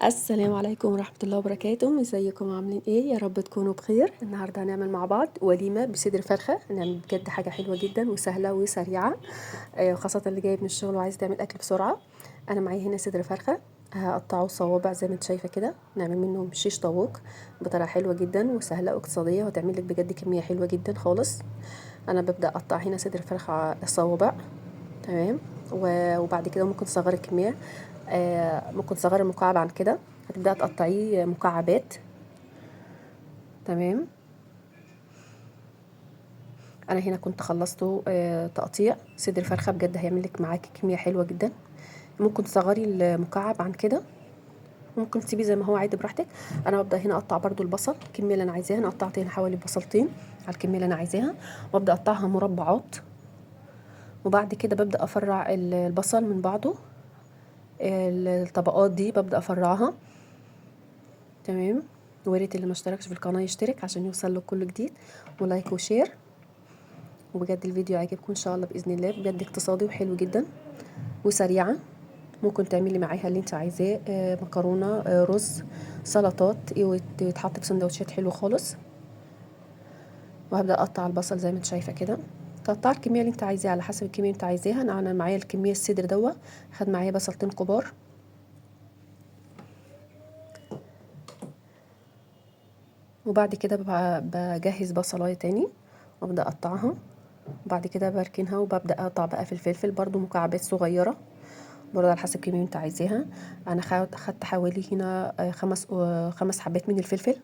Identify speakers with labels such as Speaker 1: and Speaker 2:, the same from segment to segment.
Speaker 1: السلام عليكم ورحمة الله وبركاته. ازيكم عاملين ايه؟ يا رب تكونوا بخير. النهارده هنعمل مع بعض وليمة بصدر فرخة. هنعمل بجد حاجة حلوة جدا وسهلة وسريعة، خاصة اللي جاي من الشغل وعايز تعمل اكل بسرعة. انا معايا هنا صدر فرخة، هقطعه صوابع زي ما انت شايفة كده، نعمل منه شيش طاووق بطريقة حلوة جدا وسهلة واقتصادية، وهتعمل لك بجد كمية حلوة جدا خالص. انا ببدأ اقطع هنا صدر فرخة صوابع، تمام. وبعد كده ممكن تصغري الكمية، ممكن تصغري المكعب عن كده، هتبدأ تقطعيه مكعبات، تمام. انا هنا كنت خلصته تقطيع صدر فرخة، بجد هيعمل لك معاكي كمية حلوة جدا. ممكن تصغري المكعب عن كده، ممكن تسيبيه زي ما هو عادي براحتك. انا ببدأ هنا اقطع برضو البصل الكمية اللي انا عايزاها. انا قطعت هنا حوالي بصلتين على الكمية اللي انا عايزاها، وابدأ اقطعها مربعات. وبعد كده ببدأ افرع البصل من بعضه، الطبقات دي ببدأ افرعها، تمام. وريت اللي ما اشتركش في القناه يشترك عشان يوصل له كل جديد، ولايك وشير. وبجد الفيديو عجبكم ان شاء الله باذن الله، بجد اقتصادي وحلو جدا وسريعه. ممكن تعملي معاها اللي انت عايزاه، مكرونه، رز، سلطات، ويتحط في سندوتشات حلو خالص. وهبدا اقطع البصل زي ما انت شايفه كده، تقطع الكميه اللي انت عايزاها على حسب الكميه اللي انت عايزاها. انا معايا الكميه الصدر خد معايا بصلتين كبار. وبعد كده بجهز بصلايه تاني وابدا اقطعها. وبعد كده بركنها وببدأ اقطع بقى في الفلفل برضو مكعبات صغيرة، برضو على حسب الكمية اللي انت عايزاها. انا خدت حوالي هنا خمس حبات من الفلفل،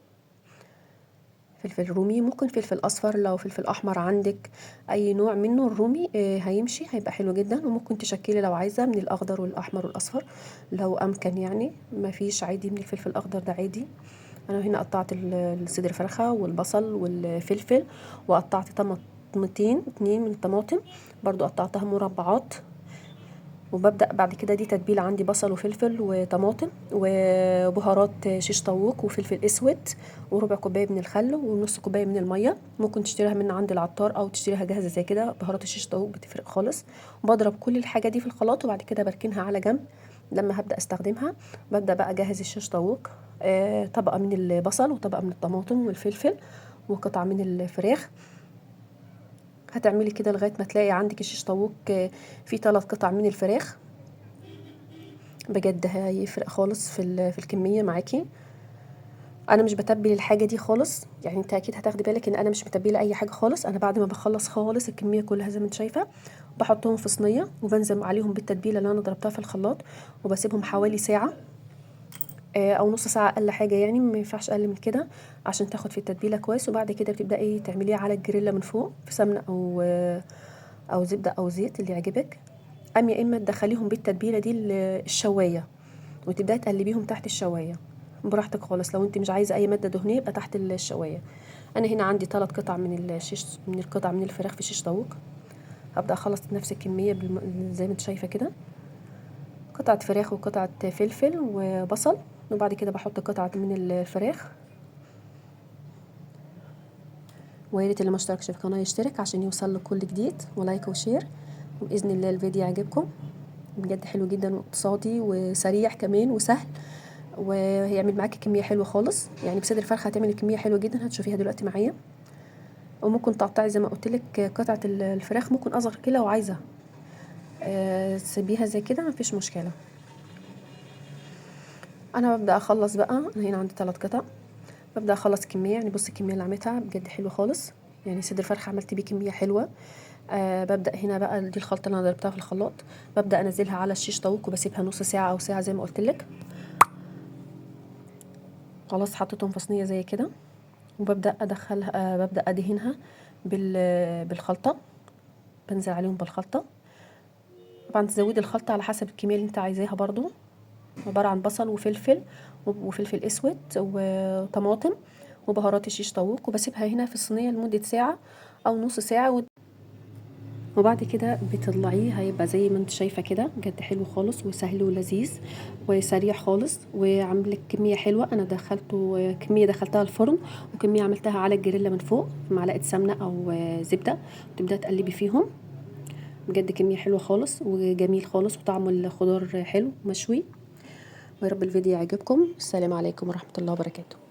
Speaker 1: فلفل رومي، ممكن فلفل اصفر، لو فلفل احمر عندك اي نوع منه الرومي هيمشي، هيبقى حلو جدا. وممكن تشكلي لو عايزة من الاخضر والاحمر والاصفر لو امكن، يعني ما فيش عادي من الفلفل الاخضر ده عادي. انا هنا قطعت الصدر فرخة والبصل والفلفل، وقطعت طماطمتين اتنين من الطماطم برضو قطعتها مربعات. وببدأ بعد كده دي تتبيلة عندي بصل وفلفل وطماطم وبهارات شيش طاووق وفلفل اسود، وربع كوباية من الخل ونص كوباية من المية. ممكن تشتريها من عند العطار او تشتريها جاهزة زي كده، بهارات الشيش طاووق بتفرق خالص. بضرب كل الحاجة دي في الخلاط وبعد كده بركنها على جنب. لما هبدأ استخدمها ببدأ بقى اجهز الشيش طاووق، طبقة من البصل وطبقة من الطماطم والفلفل وقطعة من الفراخ. هتعملي كده لغايه ما تلاقي عندك الشيش طاووق فيه 3 قطع من الفراخ. بجد هيفرق خالص في الكميه معاكي. انا مش بتبل الحاجه دي خالص، يعني انت اكيد هتاخدي بالك ان انا مش متبله اي حاجه خالص. انا بعد ما بخلص خالص الكميه كلها زي ما انت شايفه، بحطهم في صينيه وبنزل عليهم بالتتبيله اللي انا ضربتها في الخلاط، وبسيبهم حوالي ساعه او نص ساعه اقل حاجه، يعني ما ينفعش اقل من كده عشان تاخد في التتبيله كويس. وبعد كده بتبداي تعمليها على الجريلا من فوق في سمنه او زبده او زيت اللي يعجبك. يا اما تدخليهم بالتتبيله دي الشوايه وتبداي تقلبيهم تحت الشوايه براحتك خالص. لو انت مش عايزه اي ماده دهنيه يبقى تحت الشوايه. انا هنا عندي 3 قطع من القطع من الفراخ في شيش طاووق. هبدا اخلص نفس الكميه زي ما انت شايفه كده، قطعه فراخ وقطعه فلفل وبصل. وبعد كده بحط قطعه من الفراخ. ويا ريت اللي ما اشتركش في القناه يشترك عشان يوصل له كل جديد، ولايك وشير. وباذن الله الفيديو يعجبكم، بجد حلو جدا واقتصادي وسريع كمان وسهل، وهيعمل معاكي كميه حلوه خالص. يعني بصدر الفرخه هتعمل كميه حلوه جدا هتشوفيها دلوقتي معايا. وممكن تقطعي زي ما قلت لك قطعه الفراخ ممكن اصغر كده لو عايزه، تسيبيها زي كده مفيش مشكله. انا ببدا اخلص بقى، انا هنا عندي 3 قطع. ببدا اخلص كميه، يعني بصي الكميه اللي عملتها بجد حلوه خالص، يعني صدر الفرخه عملت بيه كميه حلوه. ببدا هنا بقى دي الخلطه اللي انا ضربتها في الخلاط، ببدا انزلها على الشيش طاووق وبسيبها نص ساعه او ساعه زي ما قلت لك. خلاص حطيتهم في صينيه زي كده، وببدا ادخلها، ببدا ادهنها بالخلطه، بنزل عليهم بالخلطه. طبعا تزودي الخلطه على حسب الكميه اللي انت عايزاها برضو. عباره عن بصل وفلفل وفلفل اسود وطماطم وبهارات الشيش طاووق، وبسيبها هنا في الصينيه لمده ساعه او نص ساعه. وبعد كده بتطلعيه هيبقى زي ما انت شايفه كده، بجد حلو خالص وسهل ولذيذ وسريع خالص وعامل لك كميه حلوه. انا دخلته كميه دخلتها الفرن، وكميه عملتها على الجريلا من فوق في معلقه سمنه او زبده، وتبداي تقلبي فيهم. بجد كميه حلوه خالص وجميل خالص، وطعم الخضار حلو مشوي. ويا رب الفيديو يعجبكم. السلام عليكم ورحمة الله وبركاته.